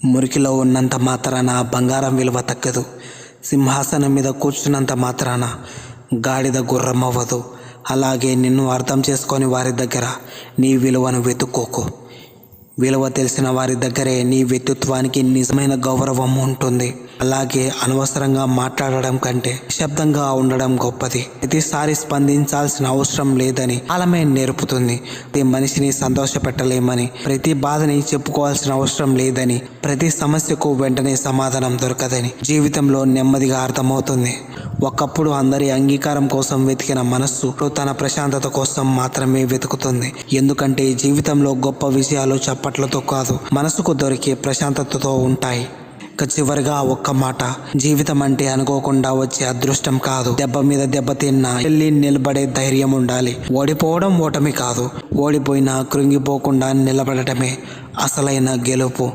మురికిలో ఉన్నంత మాత్రాన బంగారం విలువ తగ్గదు. సింహాసనం మీద కూర్చున్నంత మాత్రాన గాడిద గుర్రం అవ్వదు. అలాగే నిన్ను అర్థం చేసుకొని వారి దగ్గర నీ విలువను వెతుక్కోకు. విలువ తెలిసిన వారి దగ్గరే నీ వ్యక్తిత్వానికి నిజమైన గౌరవం ఉంటుంది. అలాగే అనవసరంగా మాట్లాడడం కంటే నిశ్శబ్దంగా ఉండడం గొప్పది. ప్రతిసారి స్పందించాల్సిన అవసరం లేదని కాలమే నేర్పుతుంది. ప్రతి మనిషిని సంతోషపెట్టలేమని, ప్రతి బాధని చెప్పుకోవాల్సిన అవసరం లేదని, ప్రతి సమస్యకు వెంటనే సమాధానం దొరకదని జీవితంలో నెమ్మదిగా అర్థమవుతుంది. ఒకప్పుడు అందరి అంగీకారం కోసం వెతికిన మనస్సు తన ప్రశాంతత కోసం మాత్రమే వెతుకుతుంది. ఎందుకంటే జీవితంలో గొప్ప విజయాలు చప్పట్లతో కాదు, మనసుకు దొరికే ప్రశాంతతతో ఉంటాయి. చివరిగా ఒక్క మాట, జీవితం అంటే అనుకోకుండా వచ్చే అదృష్టం కాదు. దెబ్బ మీద దెబ్బ తిన్నా వెళ్ళి నిలబడే ధైర్యం ఉండాలి. ఓడిపోవడం ఓటమి కాదు, ఓడిపోయినా కృంగిపోకుండా నిలబడటమే అసలైన గెలుపు.